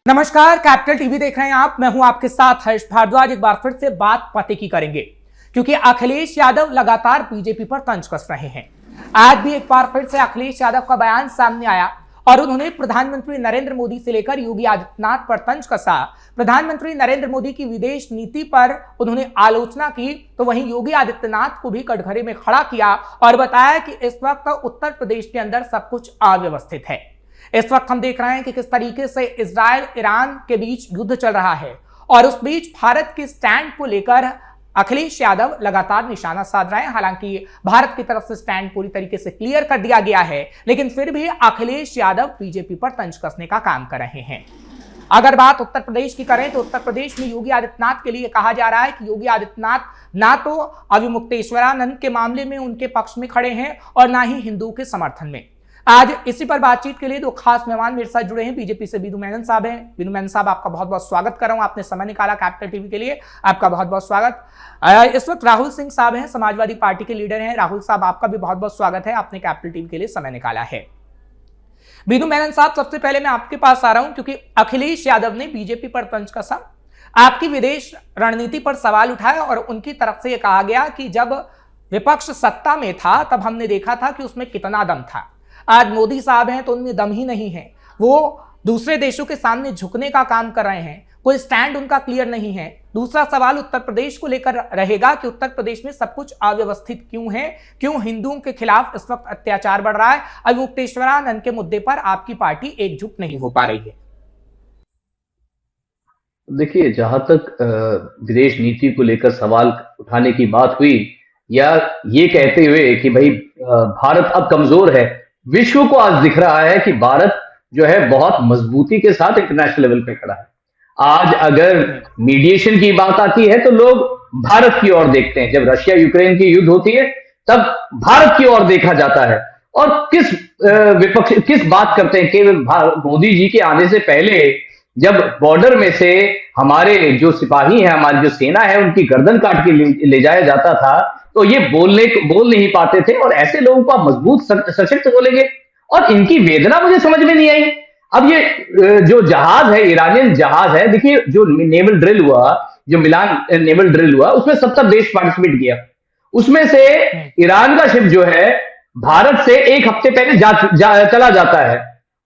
नमस्कार, capital TV देख रहे हैं आप। मैं हूं आपके साथ हर्ष भारद्वाज। एक बार फिर से बात पते की करेंगे क्योंकि अखिलेश यादव लगातार बीजेपी पर तंज कस रहे हैं। आज भी एक बार फिर से अखिलेश यादव का बयान सामने आया और उन्होंने प्रधानमंत्री नरेंद्र मोदी से लेकर योगी आदित्यनाथ पर तंज कसा। प्रधानमंत्री नरेंद्र मोदी की विदेश नीति पर उन्होंने आलोचना की तो वहीं योगी आदित्यनाथ को भी कटघरे में खड़ा किया और बताया कि इस वक्त उत्तर प्रदेश के अंदर सब कुछ अव्यवस्थित है। इस वक्त हम देख रहे हैं कि किस तरीके से इजराइल ईरान के बीच युद्ध चल रहा है और उस बीच भारत के स्टैंड को लेकर अखिलेश यादव लगातार निशाना साध रहे हैं। हालांकि भारत की तरफ से स्टैंड पूरी तरीके से क्लियर कर दिया गया है, लेकिन फिर भी अखिलेश यादव बीजेपी पर तंज कसने का काम कर रहे हैं। अगर बात उत्तर प्रदेश की करें तो उत्तर प्रदेश में योगी आदित्यनाथ के लिए कहा जा रहा है कि योगी आदित्यनाथ ना तो अविमुक्तेश्वरानंद के मामले में उनके पक्ष में खड़े हैं और ना ही हिंदुओं के समर्थन में। आज इसी पर बातचीत के लिए दो खास मेहमान मेरे साथ जुड़े हैं। बीजेपी से बिंदु मेनन साहब हैं। बिंदु मेनन साहब, आपका बहुत बहुत स्वागत कर रहा हूं। आपने समय निकाला कैपिटल टीवी के लिए, आपका बहुत बहुत स्वागत। इस वक्त राहुल सिंह साहब हैं, समाजवादी पार्टी के लीडर हैं। राहुल साहब, आपका भी बहुत बहुत स्वागत है, आपने कैपिटल टीवी के लिए समय निकाला है। बिंदु मेनन साहब, सबसे पहले मैं आपके पास आ रहा हूं क्योंकि अखिलेश यादव ने बीजेपी पर तंज कसा, आपकी विदेश रणनीति पर सवाल उठाया और उनकी तरफ से यह कहा गया कि जब विपक्ष सत्ता में था तब हमने देखा था कि उसमें कितना दम था। आज मोदी साहब हैं तो उनमें दम ही नहीं है। वो दूसरे देशों के सामने झुकने का काम कर रहे हैं, कोई स्टैंड उनका क्लियर नहीं है। दूसरा सवाल उत्तर प्रदेश को लेकर रहेगा कि उत्तर प्रदेश में सब कुछ अव्यवस्थित क्यों है, क्यों हिंदुओं के खिलाफ इस वक्त अत्याचार बढ़ रहा है। अविमुक्तेश्वरानंद के मुद्दे पर आपकी पार्टी एकजुट नहीं हो पा रही है। देखिए, जहां तक विदेश नीति को लेकर सवाल उठाने की बात हुई या ये कहते हुए कि भाई भारत अब कमजोर है, विश्व को आज दिख रहा है कि भारत जो है बहुत मजबूती के साथ इंटरनेशनल लेवल पे खड़ा है। आज अगर मीडिएशन की बात आती है तो लोग भारत की ओर देखते हैं। जब रशिया यूक्रेन की युद्ध होती है तब भारत की ओर देखा जाता है। और किस विपक्ष किस बात करते हैं कि मोदी जी के आने से पहले जब बॉर्डर में से हमारे जो सिपाही हैं, हमारी जो सेना है, उनकी गर्दन काट के ले जाया जाता था, तो ये बोल नहीं पाते थे और ऐसे लोगों को आप मजबूत सशक्त बोलेंगे। और इनकी वेदना मुझे समझ में नहीं आई। अब ये जो जहाज है, ईरानियन जहाज है, देखिए जो नेवल ड्रिल हुआ, जो मिलान नेवल ड्रिल हुआ, उसमें 70 देश पार्टिसिपेट किया। उसमें से ईरान का शिप जो है भारत से एक हफ्ते पहले चला जाता है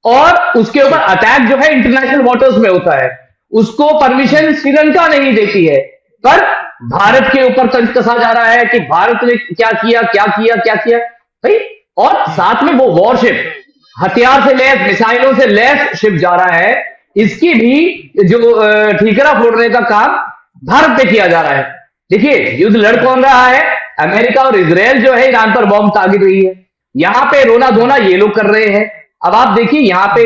और उसके ऊपर अटैक जो है इंटरनेशनल वाटर्स में होता है। उसको परमिशन श्रीलंका नहीं देती है, पर भारत के ऊपर तंज कसा जा रहा है कि भारत ने क्या किया भाई। और साथ में वो वॉरशिप, हथियार से लैस, मिसाइलों से लैस शिप जा रहा है, इसकी भी जो ठीकरा फोड़ने का काम भारत पे किया जा रहा है। देखिए, युद्ध लड़ कौन रहा है? अमेरिका और इजराइल जो है ईरान पर बॉम्ब तागिद रही है। यहां पे रोना धोना ये लोग कर रहे हैं। अब आप देखिए, यहाँ पे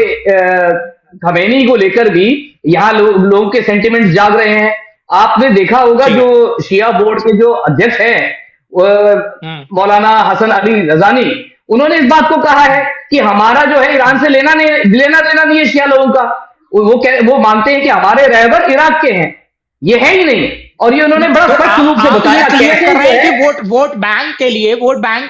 खमेनी को लेकर भी यहाँ लोगों के सेंटिमेंट्स जाग रहे हैं। आपने देखा होगा जो शिया बोर्ड के जो अध्यक्ष हैं मौलाना हसन अली रजानी, उन्होंने इस बात को कहा है कि हमारा जो है ईरान से लेना देना नहीं है शिया लोगों का। वो मानते हैं कि हमारे रहबर इराक के हैं, ये है ही नहीं। और ये उन्होंने बड़ा स्पष्ट रूप से बताया कि वोट बैंक के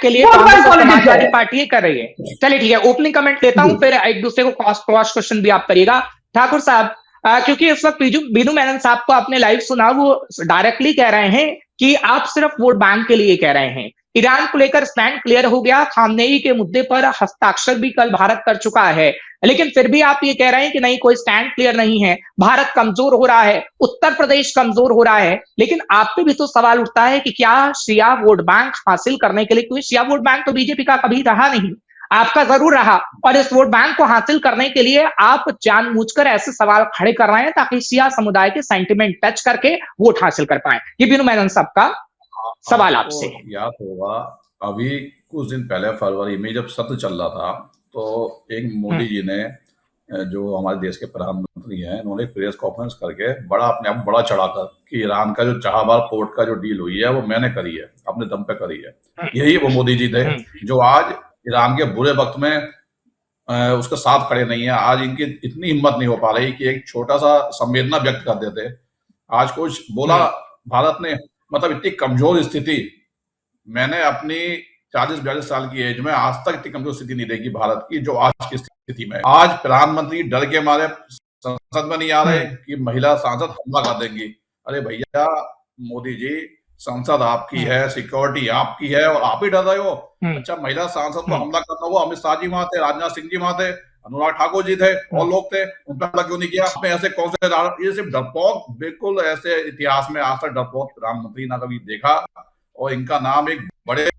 लिए समाजवादी पार्टी कर रही है। चलिए ठीक है, ओपनिंग कमेंट लेता हूं, फिर एक दूसरे को क्रॉस क्वेश्चन भी आप करिएगा। ठाकुर साहब, क्योंकि इस वक्त बिंदु मेनन साहब को आपने लाइव सुना, वो डायरेक्टली कह रहे हैं कि आप सिर्फ वोट बैंक के लिए कह रहे हैं। ईरान को लेकर स्टैंड क्लियर हो गया, खामनेई के मुद्दे पर हस्ताक्षर भी कल भारत कर चुका है, लेकिन फिर भी आप ये कह रहे हैं कि नहीं, कोई स्टैंड क्लियर नहीं है, भारत कमजोर हो रहा है, उत्तर प्रदेश कमजोर हो रहा है। लेकिन आप पे भी तो सवाल उठता है कि क्या शिया वोट बैंक हासिल करने के लिए, क्योंकि शिया वोट बैंक तो बीजेपी का कभी रहा नहीं, आपका जरूर रहा, और इस वोट बैंक को हासिल करने के लिए आप जानबूझकर ऐसे सवाल खड़े कर रहे हैं ताकि शिया समुदाय के सेंटिमेंट टच करके वोट हासिल कर पाए। ये बिंदु मेनन साहब का सवाल आपसे है। याद होगा, अभी कुछ दिन पहले फरवरी में जब सत्र चल रहा था तो एक मोदी जी ने, जो हमारे देश के प्रधानमंत्री हैं, उन्होंने प्रेस कॉन्फ्रेंस करके बड़ा अपने आप बड़ा चढ़ाकर कि ईरान का जो चाहबार पोर्ट का जो डील हुई है वो मैंने करी है, अपने दम पे करी है। यही वो मोदी जी थे जो आज ईरान के बुरे वक्त में उसका साथ खड़े नहीं है। आज इनकी इतनी हिम्मत नहीं हो पा रही कि एक छोटा सा संवेदना व्यक्त कर देते। आज कुछ बोला भारत ने, मतलब इतनी कमजोर स्थिति मैंने अपनी 40-42 साल की एज में आज तक इतनी कमजोर स्थिति नहीं देखी भारत की जो आज की स्थिति में। आज प्रधानमंत्री डर के मारे संसद में नहीं आ रहे कि महिला सांसद हमला कर देंगी। अरे भैया मोदी जी, संसद आपकी है, सिक्योरिटी आपकी है और आप ही डर रहे हो। अच्छा, महिला सांसद को हमला करना हुआ, अमित शाह जी वहां थे, राजनाथ सिंह जी वहां थे, अनुराग ठाकुर जी थे और लोग थे, उन पर हमला क्यों नहीं किया? आपने ऐसे कौन से, ये सिर्फ डरपोक, बिल्कुल ऐसे इतिहास में आज तक डरपोक प्रधानमंत्री ना कभी देखा, और इनका नाम एक बड़े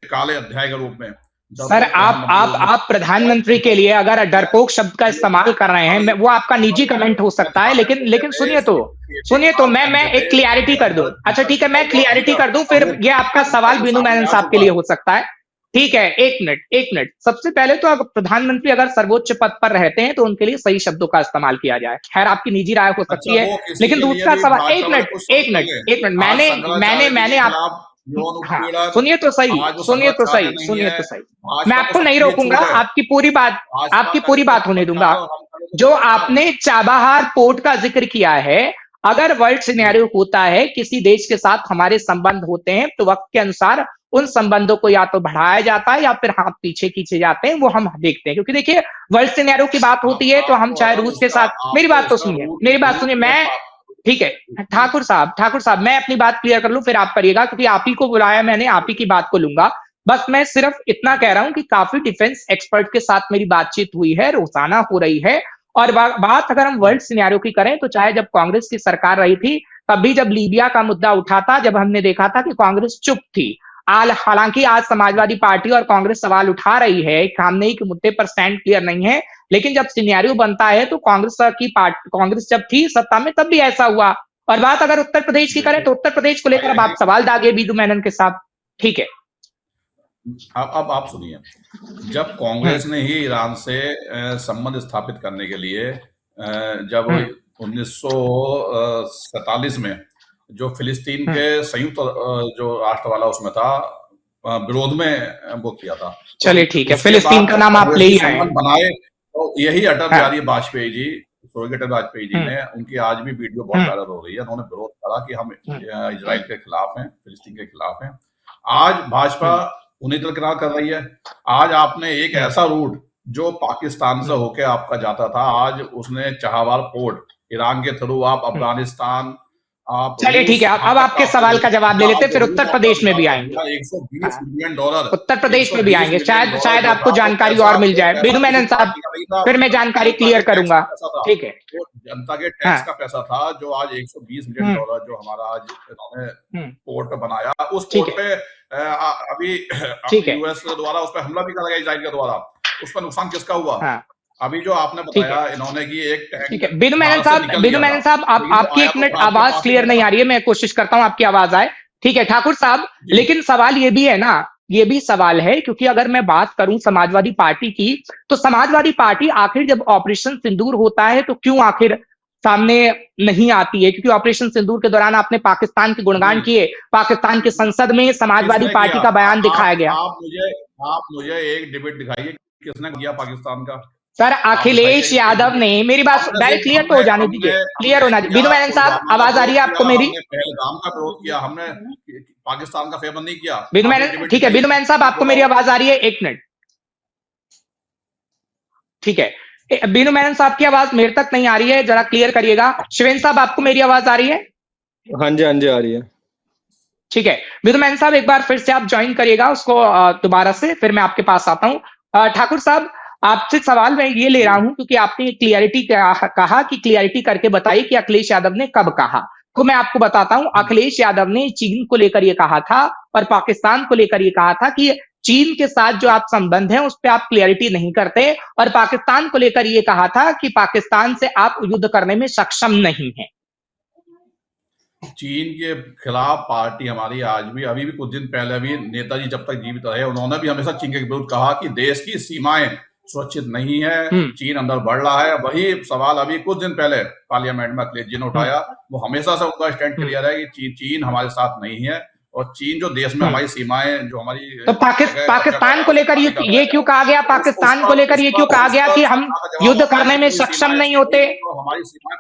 काले अध्याय के रूप में। सर आप प्रधानमंत्री के लिए अगर डरपोक शब्द का इस्तेमाल कर रहे हैं, वो आपका निजी कमेंट हो सकता है, लेकिन सुनिए तो मैं एक क्लियरिटी कर दूं। अच्छा ठीक है, मैं क्लियरिटी कर दूं, फिर ये आपका सवाल बिनू मेनन साहब के लिए हो सकता है। ठीक है, एक मिनट। सबसे पहले तो अगर प्रधानमंत्री अगर सर्वोच्च पद पर रहते हैं तो उनके लिए सही शब्दों का इस्तेमाल किया जाए। खैर आपकी निजी राय हो सकती है, लेकिन दूसरा सवाल, एक मिनट, मैंने आप, हाँ, सुनिए तो सही। मैं आपको नहीं रोकूंगा, आपकी पूरी बात होने दूंगा। जो आपने चाबहार पोर्ट का जिक्र किया है, अगर वर्ल्ड सिनेरियो होता है, किसी देश के साथ हमारे संबंध होते हैं, तो वक्त के अनुसार उन संबंधों को या तो बढ़ाया जाता है या फिर हाथ पीछे खींचे जाते हैं, वो हम देखते हैं। क्योंकि देखिए, वर्ल्ड सिनेरियो की बात होती है तो हम चाहे रूस के साथ, मेरी बात तो सुनिए, मैं, ठीक है ठाकुर साहब मैं अपनी बात क्लियर कर लूं, फिर आप करिएगा, क्योंकि आप ही को बुलाया मैंने, आप ही की बात को लूंगा। बस मैं सिर्फ इतना कह रहा हूं कि काफी डिफेंस एक्सपर्ट के साथ मेरी बातचीत हुई है, रोजाना हो रही है। और बात अगर हम वर्ल्ड सिनेरियो की करें, तो चाहे जब कांग्रेस की सरकार रही थी, तभी जब लीबिया का मुद्दा उठा था, जब हमने देखा था कि कांग्रेस चुप थी। हालांकि आज समाजवादी पार्टी और कांग्रेस सवाल उठा रही है, खामनेई के मुद्दे पर स्टैंड क्लियर नहीं है, लेकिन जब सिनेरियो बनता है तो कांग्रेस जब थी सत्ता में तब भी ऐसा हुआ। और बात अगर उत्तर प्रदेश की करें, तो उत्तर प्रदेश को लेकर अब आप सवाल दागे बिंदु मेनन के साथ। ठीक है, अब आप सुनिए, जब कांग्रेस ने ही ईरान से संबंध स्थापित करने के लिए जब 1947 में जो फिलिस्तीन के संयुक्त जो राष्ट्र वाला उसमें था, विरोध में वो किया था। चलिए ठीक है, फिलिस्तीन का नाम आप ले ही आए बनाए, तो यही अटल बिहारी वाजपेयी जी, स्वर्गीय अटल वाजपेयी जी ने, उनकी आज भी वीडियो बहुत वायरल हो रही है, उन्होंने विरोध करा कि हम इजराइल के खिलाफ हैं, फिलिस्तीन के खिलाफ हैं। आज भाजपा उन्हीं दरकिनार कर रही है। आज आपने एक ऐसा रूट जो पाकिस्तान से होके आपका जाता था, आज उसने चाबहार पोर्ट ईरान के थ्रू आप अफगानिस्तान, आप, चलिए ठीक है, अब आपके सवाल का जवाब ले लेते, फिर उत्तर प्रदेश में भी आएंगे, $120 मिलियन, उत्तर प्रदेश में भी आएंगे, शायद आपको जानकारी और मिल जाए। बिंदु मेनन साहब, फिर मैं जानकारी क्लियर करूंगा। ठीक है, जनता के टैक्स का पैसा था, जो आज $120 मिलियन जो हमारा आज इन्होंने पोर्ट पे बनाया, उस पोर्ट पे अभी यूएस द्वारा उस पर हमला भी करा गया, इजराइल के द्वारा, उस पर नुकसान किसका हुआ? अभी जो आपने बताया इन्होंने कि एक टैंक, बिंदु मेनन साहब, आपकी एक मिनट आवाज क्लियर नहीं आ रही है, मैं कोशिश करता हूं आपकी आवाज आए। ठीक है ठाकुर साहब, लेकिन सवाल ये भी है ना, ये भी सवाल है, क्योंकि अगर मैं बात करूं समाजवादी पार्टी की, तो समाजवादी पार्टी आखिर जब ऑपरेशन सिंदूर होता है तो क्यों आखिर सामने नहीं आती है? क्योंकि ऑपरेशन सिंदूर के दौरान आपने पाकिस्तान के गुणगान किए, पाकिस्तान की संसद में समाजवादी पार्टी का बयान दिखाया गया। आप मुझे एक डिबेट दिखाइए किसने किया पाकिस्तान का? सर अखिलेश यादव ने, मेरी बात डायरेक्ट क्लियर तो हो जाने दीजिए, क्लियर होना चाहिए। बिंदु मेनन साहब, आवाज आ रही है आपको मेरी? पहलगाम का विरोध किया हमने, पाकिस्तान का फेवर नहीं किया। बिंदु मेनन, ठीक है बिंदु मेनन साहब, आपको मेरी आवाज आ रही है? एक मिनट, ठीक है, बिंदु मेनन साहब की आवाज मेरे तक नहीं आ रही है, जरा क्लियर करिएगा। शिवेंद्र साहब, आपको मेरी आवाज आ रही है? हाँ जी आ रही है। ठीक है, बिंदु मेनन साहब एक बार फिर से आप ज्वाइन करिएगा उसको दोबारा से, फिर मैं आपके पास आता हूं। ठाकुर साहब, आपसे सवाल मैं ये ले रहा हूं क्योंकि आपने क्लियरिटी कहा कि क्लियरिटी करके बताइए कि अखिलेश यादव ने कब कहा। तो मैं आपको बताता हूं, अखिलेश यादव ने चीन को लेकर ये कहा था और पाकिस्तान को लेकर ये कहा था कि चीन के साथ जो आप संबंध हैं उस पर आप क्लियरिटी नहीं करते, और पाकिस्तान को लेकर ये कहा था कि पाकिस्तान से आप युद्ध करने में सक्षम नहीं है। चीन के खिलाफ पार्टी हमारी आज भी, अभी भी कुछ दिन पहले भी नेताजी जब तक जीवित रहे, उन्होंने भी हमेशा चीन के विरुद्ध कहा कि देश की सीमाएं सुरक्षित नहीं है, चीन अंदर बढ़ रहा है। वही सवाल अभी कुछ दिन पहले पार्लियामेंट में अखिलेश जी ने उठाया, वो हमेशा से उनका स्टैंड क्लियर है कि चीन हमारे साथ नहीं है, और चीन जो देश में हमारी सीमाएं जो हमारी, तो पाकिस्तान को लेकर ये क्यों कहा गया? पाकिस्तान को लेकर ये क्यों कहा गया कि हम युद्ध करने में सक्षम नहीं होते? हमारी सीमाएं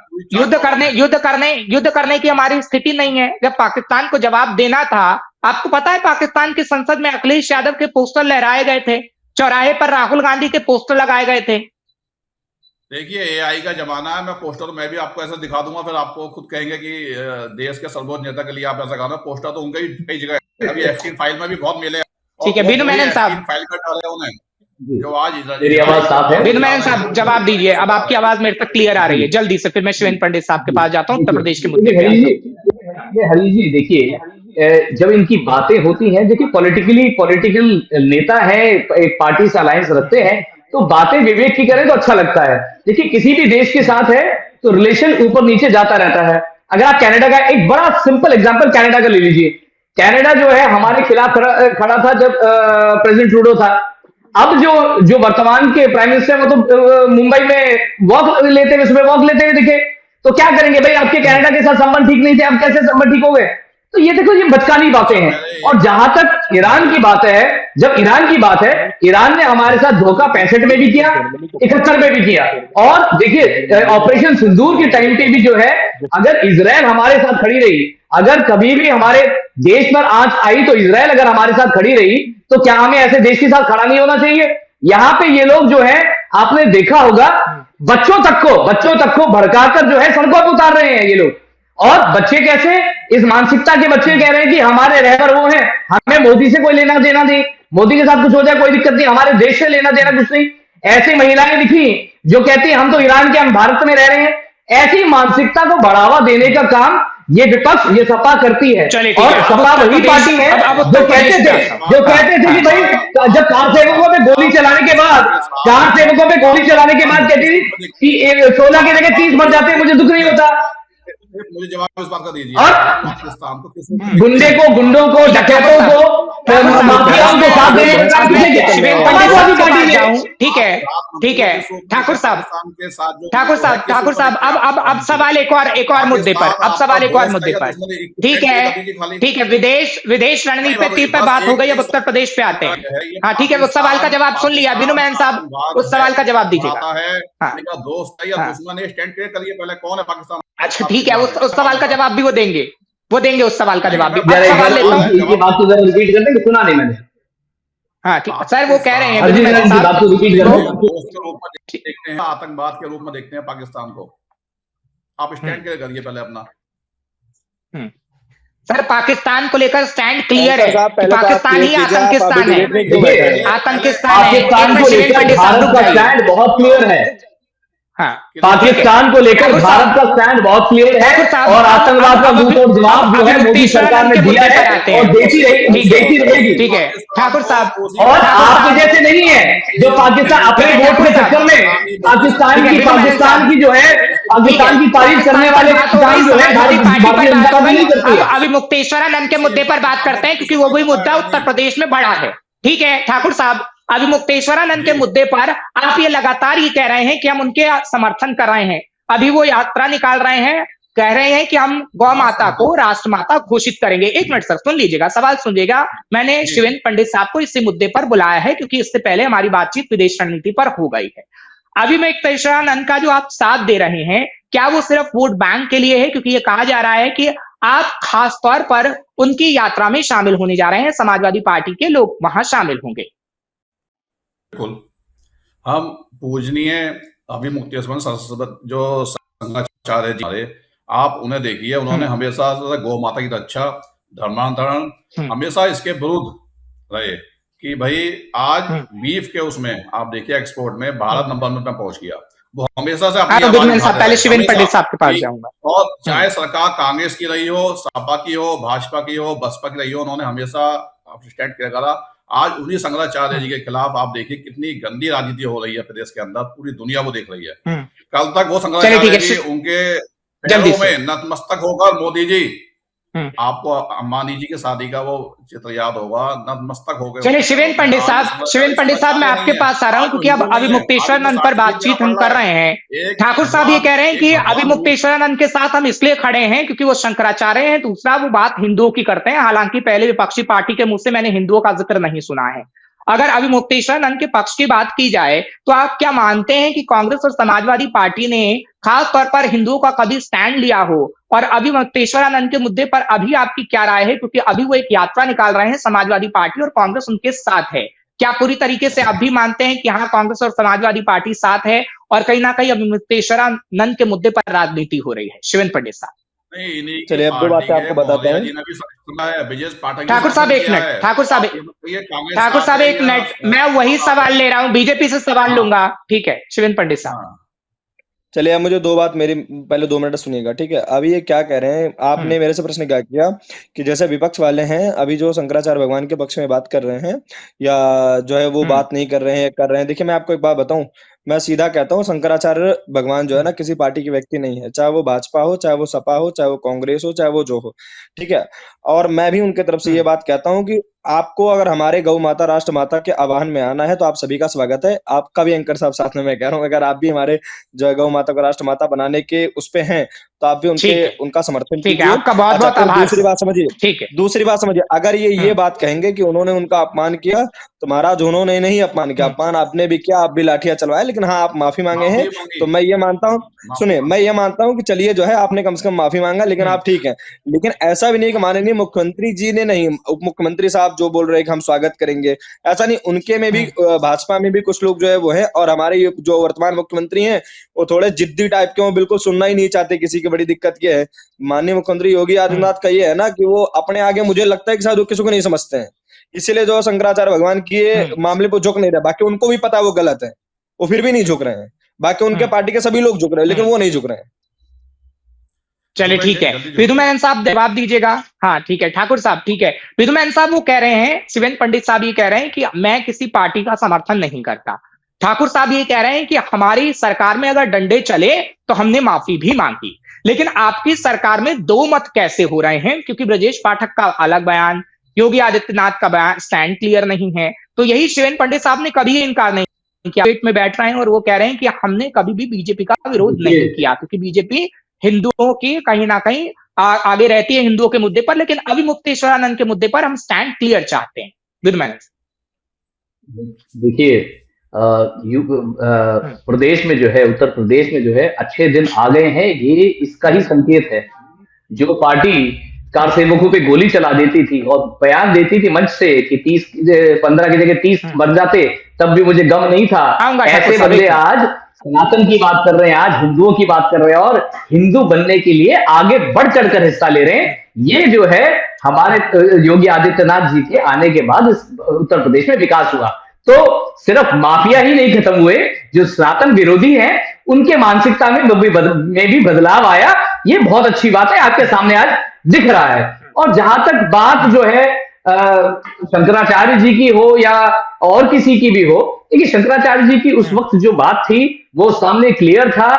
युद्ध करने की हमारी स्थिति नहीं है। जब पाकिस्तान को जवाब देना था, आपको पता है पाकिस्तान की संसद में अखिलेश यादव के पोस्टर लहराए गए थे, चौराहे पर राहुल गांधी के पोस्टर लगाए गए थे। देखिए एआई का जमाना है, मैं पोस्टर मैं भी आपको ऐसा दिखा दूंगा, फिर आपको खुद कहेंगे कि देश के सर्वोच्च नेता के लिए आप ऐसा करो। पोस्टर तो उनका ही कई जगह है, अभी एफटीन फाइल में भी बहुत मिले हैं, ठीक है, और बिनु वही मेनन साहब। एफटीन फाइल कर डाले उन्हें, जो आज मेरी आवाज साफ है? बिनु मेनन साहब जवाब दीजिए, अब आपकी आवाज मेरे तक क्लियर आ रही है, जल्दी से, फिर मैं शिवेंद्र पंडित साहब के पास जाता हूँ उत्तर प्रदेश के मुद्दे पे। हरी जी देखिए, जब इनकी बातें होती हैं, देखिए पॉलिटिकल नेता है, एक पार्टी से अलायंस रखते हैं, तो बातें विवेक की करें तो अच्छा लगता है। देखिए किसी भी देश के साथ है तो रिलेशन ऊपर नीचे जाता रहता है। अगर आप कनाडा का एक बड़ा सिंपल एग्जांपल कनाडा का ले लीजिए। कनाडा जो है हमारे खिलाफ खड़ा था जब प्रेसिडेंट ट्रूडो था। अब जो वर्तमान के प्राइम मिनिस्टर वो तो मुंबई में वॉक लेते हुए, सुबह वॉक लेते हुए दिखे। तो क्या करेंगे भाई, आपके कनाडा के साथ संबंध ठीक नहीं थे, अब कैसे संबंध ठीक हो गए? तो ये देखो, ये बचकानी बातें हैं। और जहां तक ईरान की बात है, जब ईरान की बात है, ईरान ने हमारे साथ धोखा 65 में भी किया, 71 में भी किया। और देखिए ऑपरेशन सिंदूर के टाइम पे भी जो है, अगर इजराइल हमारे साथ खड़ी रही, अगर कभी भी हमारे देश पर आंच आई तो इजराइल अगर हमारे साथ खड़ी रही, तो क्या हमें ऐसे देश के साथ खड़ा नहीं होना चाहिए? यहाँ पे ये लोग जो है, आपने देखा होगा, बच्चों तक को भड़काकर जो है सड़कों पर उतार रहे हैं ये लोग। और बच्चे कैसे, इस मानसिकता के बच्चे कह रहे हैं कि हमारे रहबर वो हैं, हमें मोदी से कोई लेना देना नहीं, मोदी के साथ कुछ हो जाए कोई दिक्कत नहीं, हमारे देश से लेना देना कुछ नहीं। ऐसी महिलाएं दिखी जो कहती हैं हम तो ईरान के, हम भारत में रह रहे हैं। ऐसी मानसिकता को बढ़ावा देने का काम ये विपक्ष, ये सपा करती है। और सपा वही पार्टी है जो कहते थे कि भाई, जब कार सेवकों पे गोली चलाने के बाद कहती थी कि 16 की जगह 30 मर जाते हैं, मुझे दुख नहीं होता। मुझे जवाब इस बात का दीजिए। और पाकिस्तान को गुंडों को, डकैतों को, माफियाओं को साथ देने का काम किसे कहते हैं? समाजवादी पार्टी ने। ठीक है ठाकुर साहब, अब सवाल एक और मुद्दे पर, ठीक है, विदेश रणनीति पर बात हो गई, अब उत्तर प्रदेश पे आते हैं। हाँ ठीक है, उस सवाल का जवाब सुन लिया। बिनु मेनन साहब उस सवाल का जवाब दीजिएगा। दोस्त है या दुश्मन है, स्टैंड क्लियर करिए पहले, कौन है पाकिस्तान? अच्छा ठीक है, उस सवाल का जवाब भी वो देंगे, उस सवाल का जवाब भी। सवाल लेता हूँ, ये बात को जरा रिपीट कर दें, सुना नहीं मैंने। हाँ ठीक सर, वो कह रहे हैं बात को रिपीट कर दें। आतंकवाद के रूप में देखते हैं पाकिस्तान को, आप स्टैंड क्लियर करिए पहले अपना। सर पाकिस्तान को लेकर स्टैंड क्लियर है, पाकिस्तान ही आतंकिस्तान है, पाकिस्तान को लेकर भारत का स्टैंड बहुत क्लियर है। पाकिस्तान को लेकर भारत का स्टैंड बहुत क्लियर है, और आतंकवाद का मुंहतोड़ जवाब जो है मोदी सरकार ने दिया है और देती रहेगी। ठीक है ठाकुर साहब, और आपके जैसे नहीं है जो पाकिस्तान अपने वोट के चक्कर में पाकिस्तान की जो है, पाकिस्तान की तारीफ करने वाले किसान जो है भारतीय जनता पार्टी नहीं करती है। अभी मुक्तेश्वरानंद के मुद्दे पर बात करते हैं, क्योंकि वो भी मुद्दा उत्तर प्रदेश में बड़ा है। ठीक है ठाकुर साहब, अभी मुक्तेश्वरानंद के मुद्दे पर आप ये लगातार ये कह रहे हैं कि हम उनके समर्थन कर रहे हैं। अभी वो यात्रा निकाल रहे हैं, कह रहे हैं कि हम गौ माता को राष्ट्रमाता घोषित करेंगे। एक मिनट सर, सुन लीजिएगा, सवाल सुनिएगा। मैंने शिवेंद्र पंडित साहब को इसी मुद्दे पर बुलाया है, क्योंकि इससे पहले हमारी बातचीत विदेश रणनीति पर हो गई है। अभी मुक्तेश्वरानंद का जो आप साथ दे रहे हैं, क्या वो सिर्फ वोट बैंक के लिए है? क्योंकि ये कहा जा रहा है कि आप खास तौर पर उनकी यात्रा में शामिल होने जा रहे हैं, समाजवादी पार्टी के लोग वहां शामिल होंगे। बिल्कुल, हम पूजनीय अभी मुक्तेश्वर जो संघाचार्य जी, आप उन्हें देखिए, उन्होंने हमेशा गौ माता की रक्षा, धर्मांतरण, हमेशा इसके विरुद्ध रहे कि भाई आज बीफ के उसमें आप देखिए एक्सपोर्ट में भारत नंबर 1 में पहुंच गया। वो हमेशा से पहले शिवेंद्र पंडित साहब के पास जाऊंगा। और चाहे सरकार कांग्रेस की रही हो, सपा की हो, भाजपा की हो, बसपा की रही हो, उन्होंने हमेशा स्टैंड किया करा। आज उन्हीं शंकराचार्य जी के खिलाफ आप देखिए कितनी गंदी राजनीति हो रही है प्रदेश के अंदर, पूरी दुनिया वो देख रही है। कल तक वो शंकराचार्य जी उनके पैरों में नतमस्तक होकर मोदी जी, आपको अंबानी जी की शादी का वो चित्र याद होगा, नतमस्तक हो गए। चलिए शिवेंद्र पंडित साहब मैं आपके पास आ रहा हूं, क्योंकि अब अभी मुक्तेश्वरानंद पर बातचीत हम कर रहे हैं। ठाकुर साहब ये कह रहे हैं कि अभी मुक्तेश्वरानंद के साथ हम इसलिए खड़े हैं क्योंकि वो शंकराचार्य हैं। दूसरा, वो बात हिंदुओं की करते हैं, हालांकि पहले विपक्षी पार्टी के मुंह से मैंने हिंदुओं का जिक्र नहीं सुना है। अगर अभी मुक्तेश्वरानंद के पक्ष की बात की जाए, तो आप क्या मानते हैं कि कांग्रेस और समाजवादी पार्टी ने खास तौर पर हिंदुओं का कभी स्टैंड लिया हो? और अभी मुक्तेश्वरानंद के मुद्दे पर अभी आपकी क्या राय है? क्योंकि अभी वो एक यात्रा निकाल रहे हैं, समाजवादी पार्टी और कांग्रेस उनके साथ है। क्या पूरी तरीके से आप भी मानते हैं कि हाँ, कांग्रेस और समाजवादी पार्टी साथ है और कहीं ना कहीं अभिमुक्तेश्वरानंद के मुद्दे पर राजनीति हो रही है? शिवेंद्र पंडित साहब। नहीं, इन्हीं की चलिए अब दो पार्टी बातें के आपको बताता महोदया हूँ। जी ने भी सुना है, ब्रिजेश पाठक जी ठाकुर साहब शासन एक किया मिनट, है। ठाकुर साहब आप ये बताइए, कांग्रेस ठाकुर साथ साहब है एक या मिनट, मैं वही सवाल ले रहा हूं, बीजेपी से सवाल लूंगा, ठीक है शिवेंद्र पंडित साहब। हाँ, चलिए अब मुझे दो बात मेरी पहले 2 मिनट सुनिएगा, ठीक है। अभी ये क्या कह रहे हैं, आपने मेरे से प्रश्न क्या किया कि जैसे विपक्ष वाले हैं अभी जो शंकराचार्य भगवान के पक्ष में बात कर रहे हैं या जो है वो बात नहीं कर रहे हैं, कर रहे हैं। देखिए मैं आपको एक बात बताऊं, मैं सीधा कहता हूं, शंकराचार्य भगवान जो है ना किसी पार्टी के व्यक्ति नहीं है, चाहे वो भाजपा हो, चाहे वो सपा हो, चाहे वो कांग्रेस हो, चाहे वो जो हो, ठीक है। और मैं भी उनके तरफ से ये बात कहता हूं कि आपको अगर हमारे गौ माता राष्ट्र माता के आह्वान में आना है तो आप सभी का स्वागत है, आपका भी एंकर साहब साथ में मैं कह रहा हूँ, अगर आप भी हमारे जो है गौ माता को राष्ट्र माता बनाने के उस पे हैं तो आप भी ठीक है, उनका समर्थन ठीक है, कीजिए। आपका बहुत अच्छा बहुत फिर आभार दूसरी सर। बात समझिए, ठीक है। दूसरी बात समझिए, अगर ये बात कहेंगे कि उन्होंने उनका अपमान किया तो महाराज उन्होंने नहीं अपमान किया, अपमान आपने भी किया, आप भी लाठियां चलवाए, लेकिन हाँ आप माफी मांगे हैं, माफी मांगी, तो मैं ये मानता हूँ, माफी सुनिए मैं मांगी। ये मानता हूँ कि चलिए जो है आपने कम से कम माफी मांगा, लेकिन आप ठीक है। लेकिन ऐसा भी नहीं कि माननीय मुख्यमंत्री जी ने नहीं, उप मुख्यमंत्री साहब जो बोल रहे हैं कि हम स्वागत करेंगे, ऐसा नहीं, उनके में भी भाजपा में भी कुछ लोग जो है वो है, और हमारे ये जो वर्तमान मुख्यमंत्री हैं वो थोड़े जिद्दी टाइप के, वो बिल्कुल सुनना ही नहीं चाहते किसी की। बड़ी दिक्कत ये है माननीय मुख्यमंत्री योगी आदित्यनाथ का, ये है ना कि वो अपने आगे मुझे लगता है कि शायद वो किसी को नहीं समझते हैं, इसीलिए जो शंकराचार्य भगवान के मामले पर झुक नहीं रहे। बाकी उनको भी पता है वो गलत है, वो फिर भी नहीं झुक रहे हैं। बाकी उनके पार्टी के सभी लोग झुक रहे हैं, लेकिन वो नहीं झुक रहे हैं। चलिए ठीक है, विधुमैन साहब जवाब दीजिएगा। हाँ ठीक है ठाकुर साहब, ठीक है। विधुमैन साहब वो कह रहे हैं, शिवेंद्र पंडित साहब ये कह रहे हैं कि मैं किसी पार्टी का समर्थन नहीं करता। ठाकुर साहब ये कह रहे हैं कि हमारी सरकार में अगर डंडे चले तो हमने माफी भी मांगी। लेकिन आपकी सरकार में दो मत कैसे हो रहे हैं? क्योंकि ब्रजेश पाठक का अलग बयान, योगी आदित्यनाथ का बयान, स्टैंड क्लियर नहीं है। तो यही शिवेंद्र पंडित साहब ने कभी इनकार नहीं किया, पेट में बैठ रहे हैं और वो कह रहे हैं कि हमने कभी भी बीजेपी का विरोध नहीं किया, क्योंकि बीजेपी हिंदुओं की कहीं ना कहीं आगे रहती है हिंदुओं के मुद्दे पर, लेकिन अभिमुक्तेश्वरानंद के मुद्दे पर हम स्टैंड क्लियर चाहते हैं। विधुमैन देखिए, प्रदेश में जो है, उत्तर प्रदेश में जो है अच्छे दिन आ गए हैं, ये इसका ही संकेत है। जो पार्टी कार सेवकों पे गोली चला देती थी और बयान देती थी मंच से कि 15 की जगह 30 मर जाते तब भी मुझे गम नहीं था, ऐसे बंदे आज सनातन की बात कर रहे हैं, आज हिंदुओं की बात कर रहे हैं और हिंदू बनने के लिए आगे बढ़ चढ़कर हिस्सा ले रहे हैं। ये जो है हमारे योगी आदित्यनाथ जी के आने के बाद उत्तर प्रदेश में विकास हुआ। तो सिर्फ माफिया ही नहीं खत्म हुए, जो सनातन विरोधी हैं उनके मानसिकता में भी बदलाव आया। ये बहुत अच्छी बात है, आपके सामने आज दिख रहा है। और जहां तक बात जो है शंकराचार्य जी की हो या और किसी की भी हो, देखिए शंकराचार्य जी की उस वक्त जो बात थी वो सामने क्लियर था।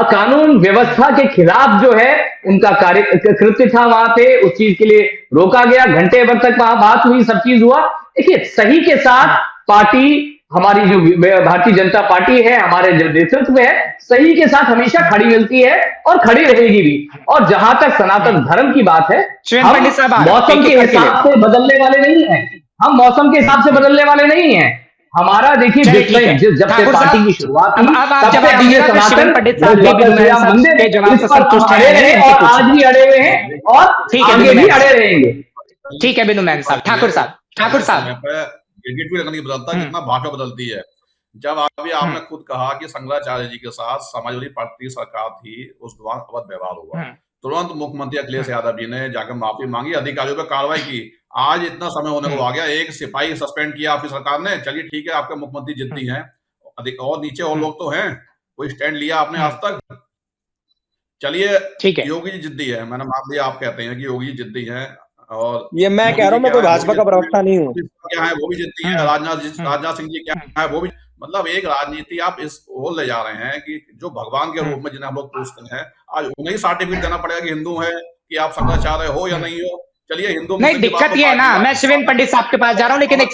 कानून व्यवस्था के खिलाफ जो है उनका कृत्य था, वहां पे उस चीज के लिए रोका गया, घंटे भर तक वहां बात हुई, सब चीज हुआ। देखिए सही के साथ पार्टी, हमारी जो भारतीय जनता पार्टी है, हमारे जो नेतृत्व है, सही के साथ हमेशा खड़ी मिलती है और खड़ी रहेगी भी। और जहां तक सनातन धर्म की बात है, हम मौसम के हिसाब से बदलने वाले नहीं है, हम मौसम के हिसाब से बदलने वाले नहीं है। हमारा देखिए जब से पार्टी की शुरुआत हुई तब से हमने सनातन अड़े रहे और आज भी अड़े हुए हैं और आगे भी अड़े रहेंगे। ठीक है विधुमैन साहब। ठाकुर साहब गिरगिट भी नहीं बदलता जितना भाषा बदलती है। जब अभी आपने खुद कहा कि शंकराचार्य जी के साथ समाजवादी पार्टी सरकार थी, उस दौरान अवैध व्यवहार हुआ, तुरंत मुख्यमंत्री अखिलेश यादव जी ने जाकर माफी मांगी, अधिकारियों पर कार्रवाई की। आज इतना समय होने को आ गया, एक सिपाही सस्पेंड किया आपकी सरकार ने, चलिए ठीक है आपके मुख्यमंत्री जिद्दी हैं, और नीचे और लोग तो हैं, कोई स्टैंड लिया आपने आज तक? चलिए योगी जी जिद्दी है, मैंने मान लिया, आप कहते हैं कि योगी जी जिद्दी हैं, और ये मैं कह रहा हूँ, मैं कोई भाजपा का प्रवक्ता नहीं हूँ, क्या है वो भी जिद्दी है, राजनाथ सिंह जी क्या है वो भी, मतलब एक राजनीति आप इस ओर ले जा रहे हैं कि जो भगवान के रूप में जिन्हें हम लोग पूछते हैं, आज उन्हें सर्टिफिकेट देना पड़ेगा कि हिंदू है, कि आप शंकराचार्य हो या नहीं हो। चलिए हिंदू नहीं, दिक्कत ये है ना, मैं शिवेंद्र पंडित साहब के पास जा रहा हूँ, लेकिन एक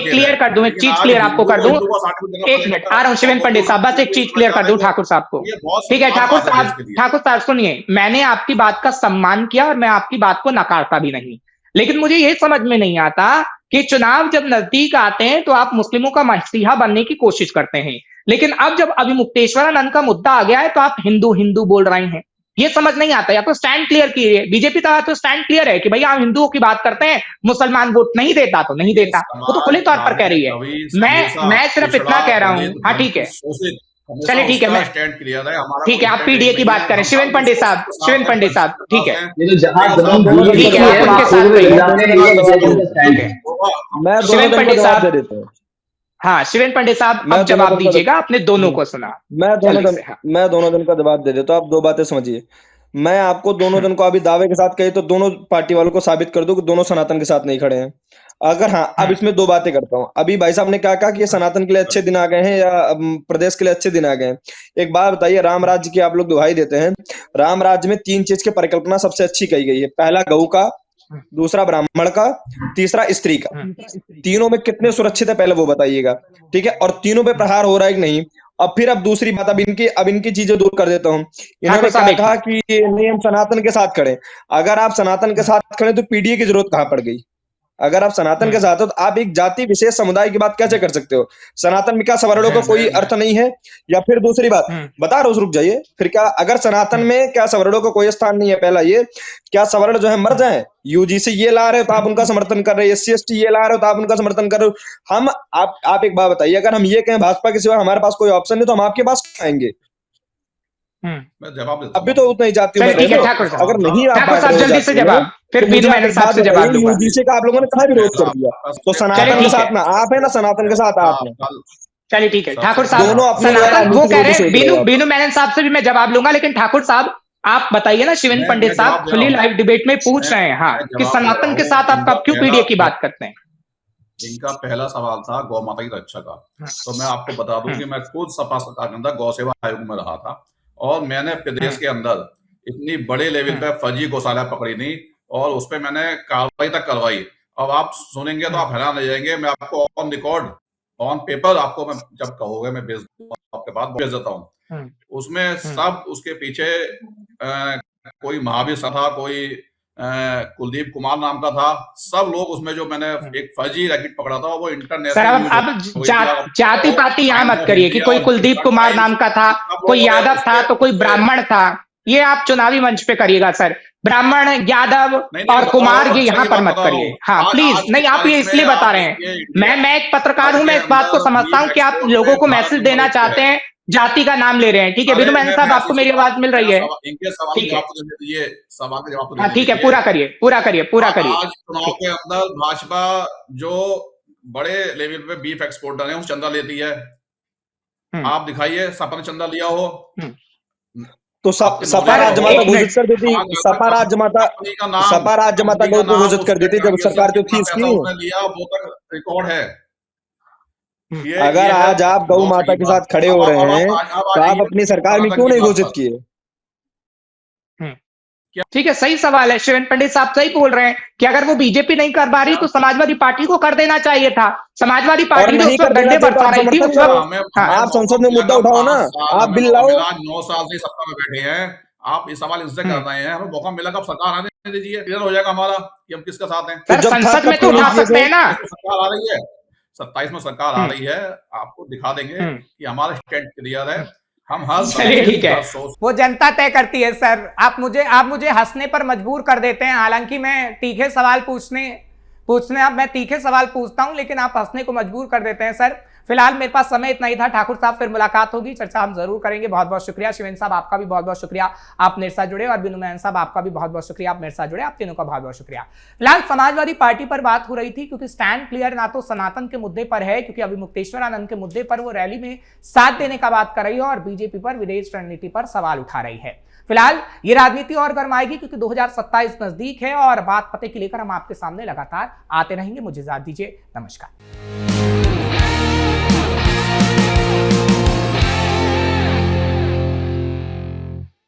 क्लियर कर दूं, एक चीज क्लियर आपको कर दूं, एक मिनट आ रहा हूँ शिवेंद्र पंडित साहब, बस एक चीज क्लियर कर दूं ठाकुर साहब को। ठीक है ठाकुर साहब सुनिए, मैंने आपकी बात का सम्मान किया और मैं आपकी बात को नकारता भी नहीं, लेकिन मुझे ये समझ में नहीं आता कि चुनाव जब नजदीक आते हैं तो आप मुस्लिमों का मसीहा बनने की कोशिश करते हैं, लेकिन अब जब अभिमुक्तेश्वरानंद का मुद्दा आ गया है तो आप हिंदू हिंदू बोल रहे हैं। ये समझ नहीं आता। या तो स्टैंड क्लियर कीजिए, बीजेपी का तो स्टैंड क्लियर है कि भैया हम हिंदुओं की बात करते हैं, मुसलमान वोट नहीं देता तो नहीं देता, वो तो खुले तौर पर कह रही है। मैं सिर्फ इतना कह रहा हूं। हाँ ठीक है, चलिए ठीक है, मैं स्टैंड क्लियर है हमारा, ठीक है, आप पीडीए की बात करें, शिवेन पंडित साहब, शिवेन पंडित साहब, ठीक है, ये तो जहां जमीन ठीक है, आप उनके साथ रहिए। मैं शिवेन दोनों पंडित को जवाब साहब, दे देता हूँ। हाँ शिवेन पंडित साहब मैं अब दोनों जवाब दल का दीजिएगा, आपने दोनों को सुना। मैं दोनों जल्दी दल से, हाँ। मैं दोनों दल का जवाब दे देता हूँ। आप दो बातें समझिए। मैं आपको दोनों जन को अभी दावे के साथ कही तो दोनों पार्टी वालों को साबित कर दूं कि दोनों सनातन के साथ नहीं खड़े हैं। अगर हाँ, अब इसमें दो बातें करता हूँ। अभी भाई साहब ने क्या कहा कि ये सनातन के लिए अच्छे दिन आ गए हैं या प्रदेश के लिए अच्छे दिन आ गए हैं। एक बात बताइए, राम राज्य की आप लोग दुहाई देते हैं, राम राज्य में 3 चीज की परिकल्पना सबसे अच्छी कही गई है। पहला गऊ का, दूसरा ब्राह्मण का, तीसरा स्त्री का। तीनों में कितने सुरक्षित है पहले वो बताइएगा, ठीक है। और तीनों पे प्रहार हो रहा है कि नहीं। अब दूसरी बात, अब इनकी चीजें दूर कर देता हूँ। इन्होंने क्या कहा कि नहीं हम सनातन के साथ खड़े। अगर आप सनातन के साथ खड़े तो पीडीए की जरूरत कहां पड़ गई। अगर आप सनातन के साथ हो तो आप एक जाति विशेष समुदाय की बात कैसे कर सकते हो। सनातन में क्या सवर्णों का कोई अर्थ नहीं है। या फिर दूसरी बात बता रहा हूं, रुक जाइए। फिर क्या अगर सनातन में क्या सवर्णों का कोई स्थान नहीं है। पहला ये, क्या सवर्ण जो है मर जाए। यूजीसी ये ला रहे हो तो आप उनका समर्थन कर रहे हो, SC ST ये ला रहे हो तो आप उनका समर्थन कर रहे हो। हम आप एक बात बताइए, अगर हम ये कहें भाजपा के सिवा हमारे पास कोई ऑप्शन नहीं तो हम आपके पास आएंगे। मैं जवाब देता अभी तो उतना ही जाति में ठीक है ठाकुर साहब, अगर नहीं आप ठाकुर साहब जल्दी से जवाब, फिर बीनू मैनन साहब से जवाब दूंगा। यूजीसी का आप लोगों ने कहा विरोध कर दिया तो सनातन के साथ ना आप है ना सनातन के साथ आप हैं। चलिए ठीक है ठाकुर साहब, दोनों अपनी सनातन वो कह रहे हैं। राजनीति बीनू मैनन साहब से भी मैं जवाब लूंगा, लेकिन ठाकुर साहब आप बताइए ना। शिवेन पंडित साहब खुली लाइव डिबेट में पूछ रहे हैं हाँ कि सनातन के साथ आप कब क्यों पीडीए की बात करते हैं। इनका पहला सवाल था गौ माता की रक्षा का। तो मैं आपको बता दूं कि मैं खुद सपा सरकार के अंदर गौ सेवा आयोग में रहा था और मैंने प्रदेश के अंदर इतनी बड़े लेवल पे फर्जी गौशाला पकड़ी नहीं और उस पर मैंने कार्रवाई तक करवाई। अब आप सुनेंगे तो आप हैरान रह जाएंगे। मैं आपको ऑन रिकॉर्ड ऑन पेपर आपको मैं जब कहोगे मैं भेज आपके बाद भेज देता हूँ। उसमें सब उसके पीछे कोई महावीर था, कोई कुलदीप कुमार नाम का था। सब लोग उसमें जो मैंने एक फर्जी रैकेट पकड़ा था वो इंटरनेशनल। अब जाति पाति यहाँ मत करिए कि कोई कुलदीप कुमार नाम का था, कोई यादव था तो कोई ब्राह्मण था। ये आप चुनावी मंच पे करिएगा सर। ब्राह्मण, यादव और कुमार ये यहाँ पर मत करिए। हाँ प्लीज नहीं, आप ये इसलिए बता रहे हैं। मैं एक पत्रकार हूं, मैं इस बात को समझता हूँ कि आप लोगों को मैसेज देना चाहते हैं, जाति का नाम ले रहे हैं। ठीक है बीनू मैनन साहब, आपको मेरी आवाज मिल रही है? ठीक है, ठीक है, पूरा करिए पूरा करिए पूरा करिए। चुनाव के अंदर भाजपा जो बड़े लेवल पे बीफ एक्सपोर्टर है, वो चंदा लेती है। आप दिखाइए सपा ने चंदा लिया हो तो सपा राज्य माता घोषित कर देती। सपा राज्य माता गौ को घोषित कर देती जब सरकार जो थी उसकी लिया वो तक रिकॉर्ड है। अगर आज आप गौ माता के साथ खड़े हो रहे हैं तो आप अपनी सरकार में क्यों नहीं घोषित किए? ठीक है, सही सवाल है। शिवेन पंडित साहब सही बोल रहे हैं कि अगर वो बीजेपी नहीं कर पा रही तो समाजवादी पार्टी को कर देना चाहिए था। समाजवादी पार्टी ने उस वक्त डंडे बरसा रही थी उस वक्त। आप संसद में मुद्दा उठाओ ना, आप बिल लाओ। 9 साल से सत्ता में बैठे हैं, आप ये सवाल इससे कर रहे हैं। हमें मौका मिला कब सरकार आने दीजिए, क्लियर हो जाएगा हमारा कि हम किसके साथ हैं। सर संसद में तो उठा सकते हैं ना। सरकार आ रही है, 27 में सरकार आ रही है, आपको दिखा देंगे कि हमारा स्टैंड क्लियर है। हम हर ठीक है, वो जनता तय करती है सर। आप मुझे हंसने पर मजबूर कर देते हैं। हालांकि मैं तीखे सवाल पूछने अब मैं तीखे सवाल पूछता हूं, लेकिन आप हंसने को मजबूर कर देते हैं सर। फिलहाल मेरे पास समय इतना ही था। ठाकुर साहब फिर मुलाकात होगी, चर्चा हम जरूर करेंगे। बहुत बहुत शुक्रिया शिवेन साहब, आपका भी बहुत बहुत शुक्रिया, आप मेरे साथ जुड़े। और बीनू मैनन साहब, आपका भी बहुत बहुत शुक्रिया, आप मेरे साथ जुड़े। आप तीनों का बहुत बहुत शुक्रिया। फिलहाल समाजवादी पार्टी पर बात हो रही थी, क्योंकि स्टैंड क्लियर ना तो सनातन के मुद्दे पर है, क्योंकि अभी मुक्तेश्वर आनंद के मुद्दे पर वो रैली में साथ देने का बात कर रही है और बीजेपी पर विदेश रणनीति पर सवाल उठा रही है। फिलहाल ये राजनीति और गरमाएगी, क्योंकि 2027 नजदीक है और बात पते की लेकर हम आपके सामने लगातार आते रहेंगे। मुझे इजाजत दीजिए, नमस्कार।